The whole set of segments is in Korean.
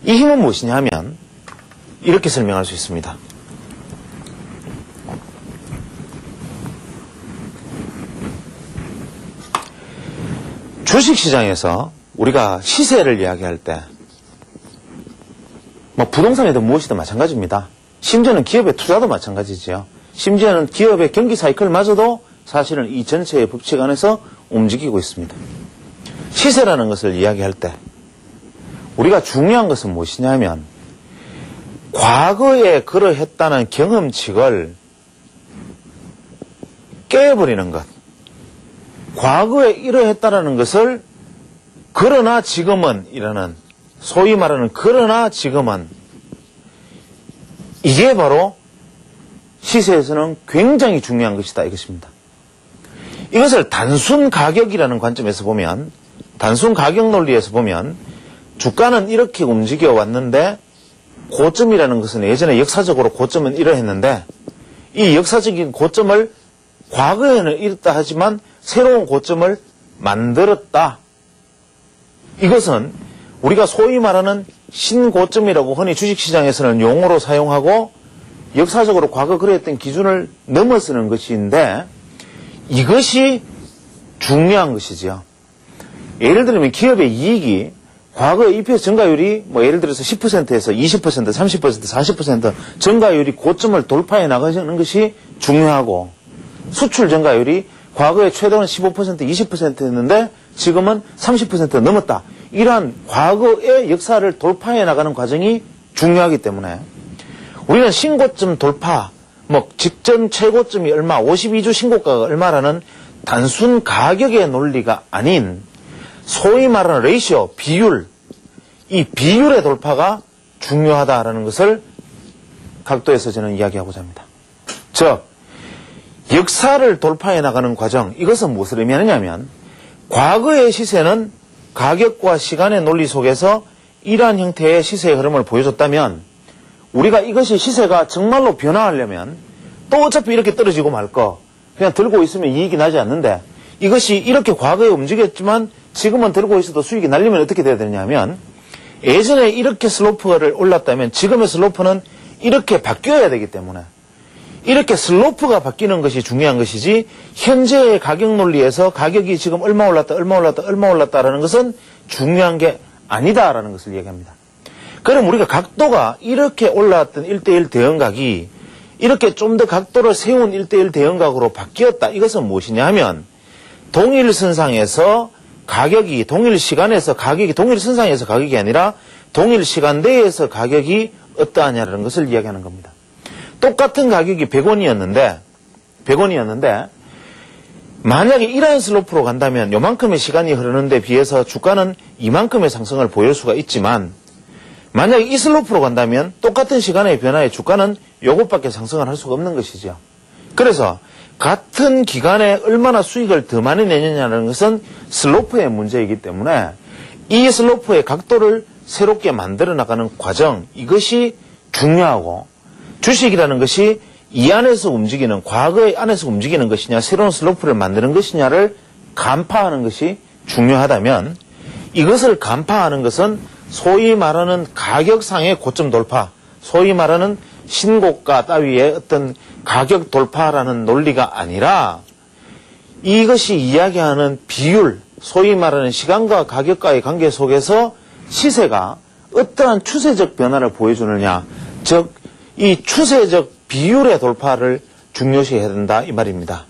이 힘은 무엇이냐 하면 이렇게 설명할 수 있습니다. 주식시장에서 우리가 시세를 이야기할 때 부동산이든 무엇이든 마찬가지입니다. 심지어는 기업의 투자도 마찬가지지요. 심지어는 기업의 경기 사이클마저도 사실은 이 전체의 법칙 안에서 움직이고 있습니다. 시세라는 것을 이야기할 때 우리가 중요한 것은 무엇이냐 하면 과거에 그러했다는 경험칙을 깨버리는 것. 과거에 이러했다라는 것을 그러나 지금은 이라는 소위 말하는 그러나 지금은 이게 바로 시세에서는 굉장히 중요한 것이다 이것입니다. 이것을 단순 가격이라는 관점에서 보면 단순 가격 논리에서 보면 주가는 이렇게 움직여 왔는데 고점이라는 것은 예전에 역사적으로 고점은 이러했는데 이 역사적인 고점을 과거에는 이렇다 하지만 새로운 고점을 만들었다. 이것은 우리가 소위 말하는 신고점이라고 흔히 주식시장에서는 용어로 사용하고 역사적으로 과거 그랬던 기준을 넘어서는 것인데 이것이 중요한 것이지요. 예를 들면 기업의 이익이 과거의 EPS 증가율이 예를 들어서 10%에서 20%, 30%, 40% 증가율이 고점을 돌파해 나가는 것이 중요하고 수출 증가율이 과거에 최대는 15%, 20%였는데 지금은 30% 넘었다. 이러한 과거의 역사를 돌파해 나가는 과정이 중요하기 때문에 우리는 신고점 돌파, 직전 최고점이 얼마, 52주 신고가가 얼마라는 단순 가격의 논리가 아닌 소위 말하는 레이시오, 비율, 이 비율의 돌파가 중요하다라는 것을 각도에서 저는 이야기하고자 합니다. 즉, 역사를 돌파해 나가는 과정, 이것은 무엇을 의미하느냐면 과거의 시세는 가격과 시간의 논리 속에서 이러한 형태의 시세의 흐름을 보여줬다면 우리가 이것이 시세가 정말로 변화하려면 또 어차피 이렇게 떨어지고 말 거 그냥 들고 있으면 이익이 나지 않는데 이것이 이렇게 과거에 움직였지만 지금은 들고 있어도 수익이 날리면 어떻게 돼야 되냐면 예전에 이렇게 슬로프를 올랐다면 지금의 슬로프는 이렇게 바뀌어야 되기 때문에 이렇게 슬로프가 바뀌는 것이 중요한 것이지 현재의 가격 논리에서 가격이 지금 얼마 올랐다라는 것은 중요한 게 아니다라는 것을 얘기합니다. 그럼 우리가 각도가 이렇게 올라왔던 1:1 대응각이 이렇게 좀 더 각도를 세운 1:1 대응각으로 바뀌었다. 이것은 무엇이냐 하면 동일선상에서 가격이 동일 시간에서 가격이 동일선상에서 가격이 아니라 동일 시간대에서 가격이 어떠하냐라는 것을 이야기하는 겁니다. 똑같은 가격이 100원이었는데 만약에 이러한 슬로프로 간다면 요만큼의 시간이 흐르는데 비해서 주가는 이만큼의 상승을 보일 수가 있지만 만약에 이 슬로프로 간다면 똑같은 시간의 변화에 주가는 요것밖에 상승을 할 수가 없는 것이죠. 그래서 같은 기간에 얼마나 수익을 더 많이 내느냐는 것은 슬로프의 문제이기 때문에 이 슬로프의 각도를 새롭게 만들어 나가는 과정, 이것이 중요하고 주식이라는 것이 이 안에서 움직이는, 과거의 안에서 움직이는 것이냐, 새로운 슬로프를 만드는 것이냐를 간파하는 것이 중요하다면 이것을 간파하는 것은 소위 말하는 가격상의 고점 돌파, 소위 말하는 신고가 따위의 어떤 가격 돌파라는 논리가 아니라 이것이 이야기하는 비율, 소위 말하는 시간과 가격과의 관계 속에서 시세가 어떠한 추세적 변화를 보여주느냐, 즉 이 추세적 비율의 돌파를 중요시해야 된다 이 말입니다.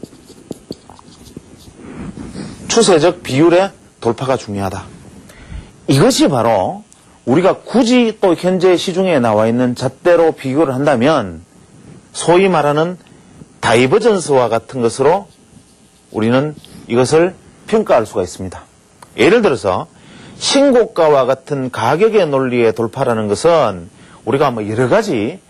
추세적 비율의 돌파가 중요하다. 이것이 바로 우리가 굳이 또 현재 시중에 나와 있는 잣대로 비교를 한다면 소위 말하는 다이버전스와 같은 것으로 우리는 이것을 평가할 수가 있습니다. 예를 들어서 신고가와 같은 가격의 논리의 돌파라는 것은 우리가 여러 가지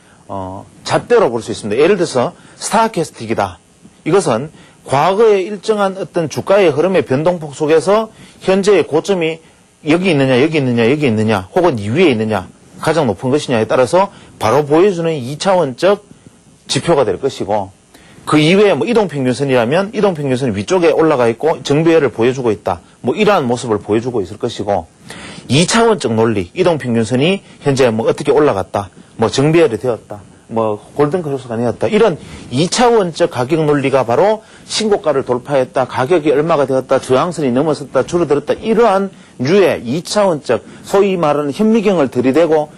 잣대로 볼 수 있습니다. 예를 들어서 스타캐스틱이다. 이것은 과거의 일정한 어떤 주가의 흐름의 변동폭 속에서 현재의 고점이 여기 있느냐, 여기 있느냐, 여기 있느냐, 혹은 이 위에 있느냐, 가장 높은 것이냐에 따라서 바로 보여주는 2차원적 지표가 될 것이고, 그 이외에 이동평균선이라면 이동평균선이 위쪽에 올라가 있고 정배열을 보여주고 있다. 이러한 모습을 보여주고 있을 것이고, 2차원적 논리, 이동평균선이 현재 뭐 어떻게 올라갔다, 뭐 정비열이 되었다, 뭐 골든크로스가 되었다, 이런 2차원적 가격 논리가 바로 신고가를 돌파했다, 가격이 얼마가 되었다, 저항선이 넘어섰다, 줄어들었다, 이러한 류의 2차원적 소위 말하는 현미경을 들이대고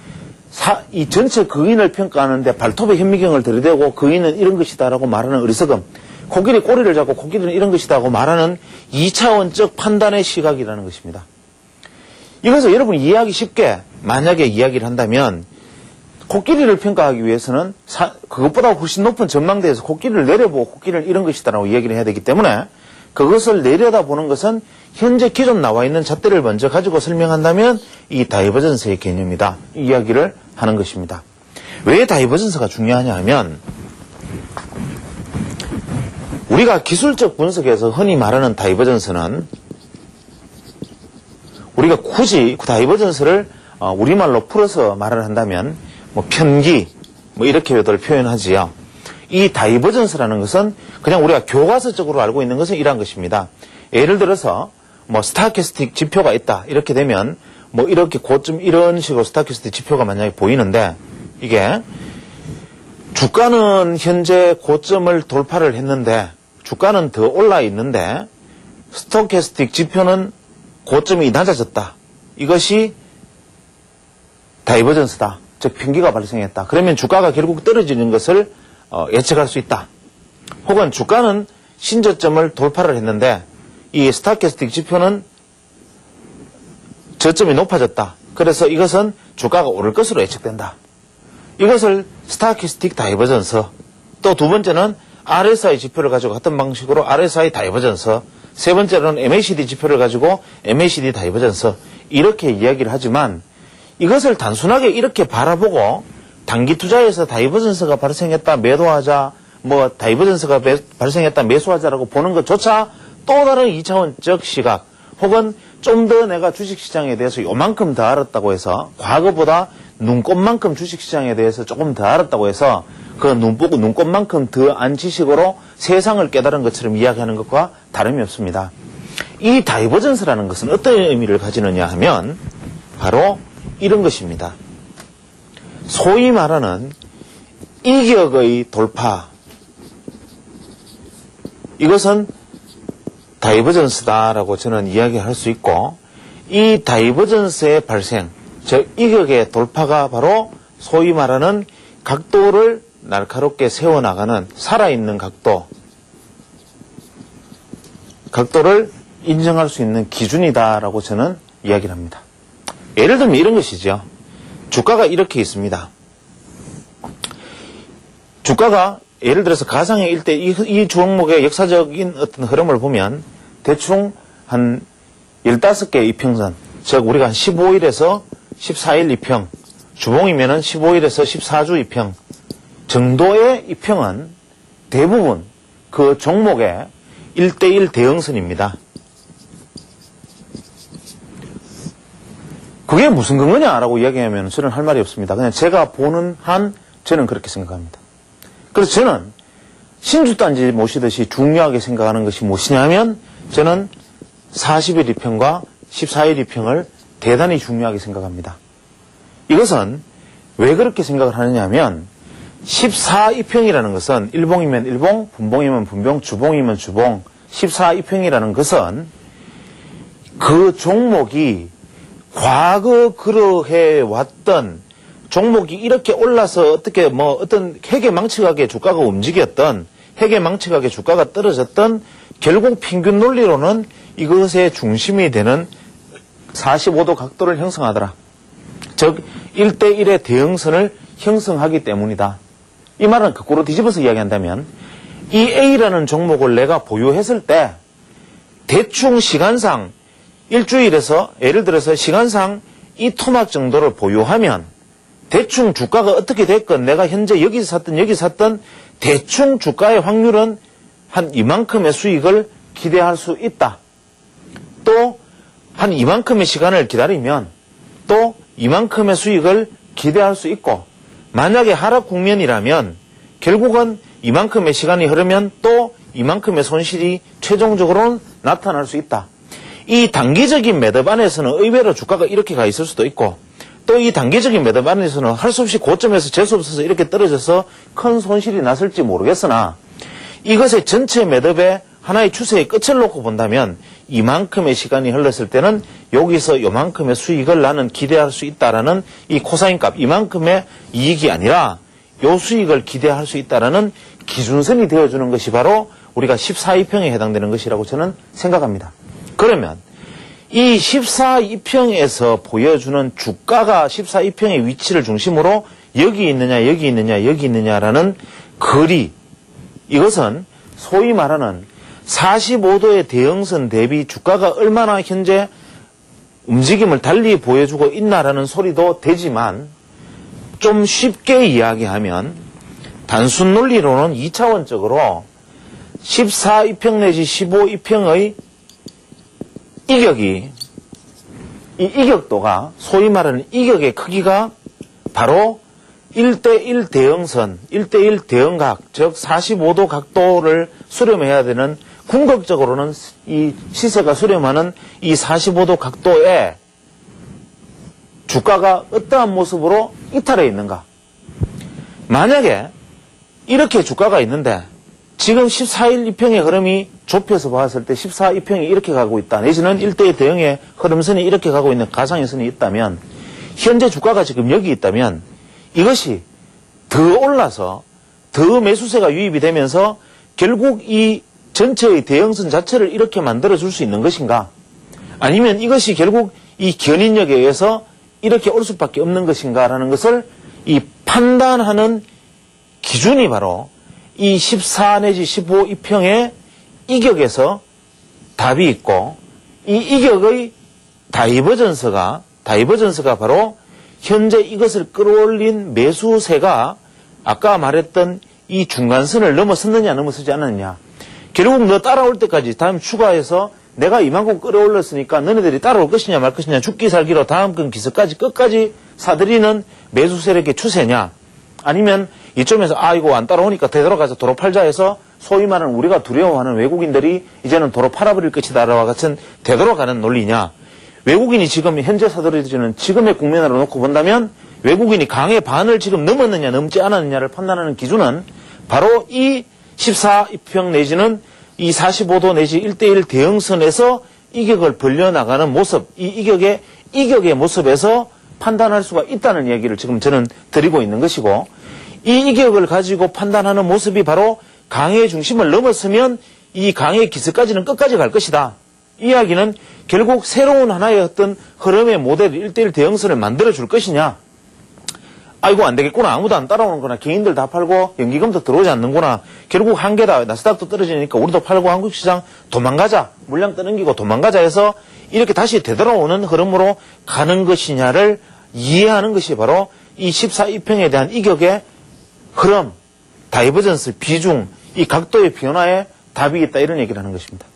이 전체 거인을 평가하는데 발톱의 현미경을 들이대고 거인은 이런 것이다라고 말하는 어리석음, 코끼리 꼬리를 잡고 코끼리는 이런 것이다라고 말하는 2차원적 판단의 시각이라는 것입니다. 이것을 여러분이 이해하기 쉽게 만약에 이야기를 한다면 코끼리를 평가하기 위해서는 그것보다 훨씬 높은 전망대에서 코끼리를 내려보고 코끼리는 이런 것이다라고 이야기를 해야 되기 때문에 그것을 내려다보는 것은 현재 기존 나와 있는 잣대를 먼저 가지고 설명한다면 이 다이버전스의 개념이다. 이 이야기를 하는 것입니다. 왜 다이버전스가 중요하냐 하면 우리가 기술적 분석에서 흔히 말하는 다이버전스는 우리가 굳이 다이버전스를 우리말로 풀어서 말을 한다면 뭐 편기 뭐 이렇게들 표현하지요. 이 다이버전스라는 것은 그냥 우리가 교과서적으로 알고 있는 것은 이러한 것입니다. 예를 들어서 뭐 스타캐스틱 지표가 있다 이렇게 되면 뭐 이렇게 고점 이런 식으로 스타캐스틱 지표가 만약에 보이는데 이게 주가는 현재 고점을 돌파를 했는데 주가는 더 올라 있는데 스토캐스틱 지표는 고점이 낮아졌다. 이것이 다이버전스다. 즉 편기가 발생했다. 그러면 주가가 결국 떨어지는 것을 예측할 수 있다. 혹은 주가는 신저점을 돌파를 했는데 이 스토캐스틱 지표는 저점이 높아졌다. 그래서 이것은 주가가 오를 것으로 예측된다. 이것을 스토캐스틱 다이버전스. 또 두 번째는 RSI 지표를 가지고 같은 방식으로 RSI 다이버전스. 세 번째로는 MACD 지표를 가지고 MACD 다이버전스. 이렇게 이야기를 하지만 이것을 단순하게 이렇게 바라보고 단기 투자에서 다이버전스가 발생했다 매도하자, 뭐 다이버전스가 발생했다 매수하자라고 보는 것조차 또 다른 2차원적 시각, 혹은 좀 더 내가 주식시장에 대해서 요만큼 더 알았다고 해서 과거보다 눈꽃만큼 주식시장에 대해서 조금 더 알았다고 해서 그 눈꽃만큼 더 안 지식으로 세상을 깨달은 것처럼 이야기하는 것과 다름이 없습니다. 이 다이버전스라는 것은 어떤 의미를 가지느냐 하면 바로 이런 것입니다. 소위 말하는 이격의 돌파, 이것은 다이버전스다라고 저는 이야기할 수 있고, 이 다이버전스의 발생, 즉 이격의 돌파가 바로 소위 말하는 각도를 날카롭게 세워나가는 살아있는 각도를 인정할 수 있는 기준이다라고 저는 이야기를 합니다. 예를 들면 이런 것이죠. 주가가 이렇게 있습니다. 주가가 예를 들어서 가상의 일대 이 종목의 역사적인 어떤 흐름을 보면 대충 한 15개의 이평선, 즉 우리가 한 15일에서 14일 이평, 주봉이면은 15일에서 14주 이평 정도의 이평은 대부분 그 종목의 1대1 대응선입니다. 그게 무슨 근거냐라고 이야기하면 저는 할 말이 없습니다. 그냥 제가 보는 한 저는 그렇게 생각합니다. 그래서 저는 신주단지 모시듯이 중요하게 생각하는 것이 무엇이냐면 저는 40일 이평과 14일 이평을 대단히 중요하게 생각합니다. 이것은 왜 그렇게 생각을 하느냐 하면 14이평이라는 것은 일봉이면 일봉, 분봉이면 분봉, 주봉이면 주봉, 14이평이라는 것은 그 종목이 과거 그러해 왔던 종목이 이렇게 올라서 어떻게 뭐 어떤 해괴망측하게 주가가 움직였던, 해괴망측하게 주가가 떨어졌던, 결국 평균 논리로는 이것의 중심이 되는 45도 각도를 형성하더라. 즉 1대1의 대응선을 형성하기 때문이다. 이 말은 거꾸로 뒤집어서 이야기한다면 이 A라는 종목을 내가 보유했을 때 대충 시간상 일주일에서 예를 들어서 시간상 이 토막 정도를 보유하면 대충 주가가 어떻게 됐건 내가 현재 여기서 샀던 대충 주가의 확률은 한 이만큼의 수익을 기대할 수 있다. 또 한 이만큼의 시간을 기다리면 또 이만큼의 수익을 기대할 수 있고, 만약에 하락 국면이라면 결국은 이만큼의 시간이 흐르면 또 이만큼의 손실이 최종적으로는 나타날 수 있다. 이 단기적인 매듭 안에서는 의외로 주가가 이렇게 가 있을 수도 있고 또 이 단기적인 매듭 안에서는 할 수 없이 고점에서 재수 없어서 이렇게 떨어져서 큰 손실이 났을지 모르겠으나 이것의 전체 매듭의 하나의 추세의 끝을 놓고 본다면 이만큼의 시간이 흘렀을 때는 여기서 요만큼의 수익을 나는 기대할 수 있다라는 이 코사인 값 이만큼의 이익이 아니라 요 수익을 기대할 수 있다라는 기준선이 되어주는 것이 바로 우리가 14이평에 해당되는 것이라고 저는 생각합니다. 그러면 이 14이평에서 보여주는 주가가 14이평의 위치를 중심으로 여기 있느냐 여기 있느냐 여기 있느냐라는 거리 이것은 소위 말하는 45도의 대형선 대비 주가가 얼마나 현재 움직임을 달리 보여주고 있나라는 소리도 되지만 좀 쉽게 이야기하면 단순 논리로는 2차원적으로 14이평 내지 15이평의 이격이 이 이격도가 소위 말하는 이격의 크기가 바로 1대1 대형선, 1대1 대형각, 즉 45도 각도를 수렴해야 되는 궁극적으로는 이 시세가 수렴하는 이 45도 각도에 주가가 어떠한 모습으로 이탈해 있는가. 만약에 이렇게 주가가 있는데 지금 14.1이평의 흐름이 좁혀서 봤을 때 14.2평이 이렇게 가고 있다. 내지는 1대1 대형의 흐름선이 이렇게 가고 있는 가상의 선이 있다면 현재 주가가 지금 여기 있다면 이것이 더 올라서 더 매수세가 유입이 되면서 결국 이 전체의 대형선 자체를 이렇게 만들어줄 수 있는 것인가? 아니면 이것이 결국 이 견인력에 의해서 이렇게 올 수밖에 없는 것인가라는 것을 이 판단하는 기준이 바로 이 14 내지 15이평의 이격에서 답이 있고 이 이격의 다이버전스가 바로 현재 이것을 끌어올린 매수세가 아까 말했던 이 중간선을 넘어섰느냐 넘어서지 않았느냐. 결국 너 따라올 때까지 다음 추가해서 내가 이만큼 끌어올렸으니까 너네들이 따라올 것이냐 말 것이냐 죽기 살기로 다음 건 기서까지 끝까지 사들이는 매수 세력의 추세냐. 아니면 이쯤에서 이거 안 따라오니까 되돌아가서 도로 팔자 해서 소위 말하는 우리가 두려워하는 외국인들이 이제는 도로 팔아버릴 것이다라와 같은 되돌아가는 논리냐. 외국인이 지금 현재 사들여지는 지금의 국면으로 놓고 본다면 외국인이 강의 반을 지금 넘었느냐 넘지 않았느냐를 판단하는 기준은 바로 이 14이평 내지는 이 45도 내지 1대1 대형선에서 이격을 벌려나가는 모습, 이 이격의 모습에서 판단할 수가 있다는 이야기를 지금 저는 드리고 있는 것이고 이 이격을 가지고 판단하는 모습이 바로 강의 중심을 넘었으면 이 강의 기서까지는 끝까지 갈 것이다. 이 이야기는 결국 새로운 하나의 어떤 흐름의 모델 1대1 대형선을 만들어줄 것이냐. 아이고 안 되겠구나. 아무도 안 따라오는구나. 개인들 다 팔고 연기금도 들어오지 않는구나. 결국 한계다. 나스닥도 떨어지니까 우리도 팔고 한국시장 도망가자. 물량 떠넘기고 도망가자 해서 이렇게 다시 되돌아오는 흐름으로 가는 것이냐를 이해하는 것이 바로 이 14이평에 대한 이격의 흐름, 다이버전스, 비중, 이 각도의 변화에 답이 있다 이런 얘기를 하는 것입니다.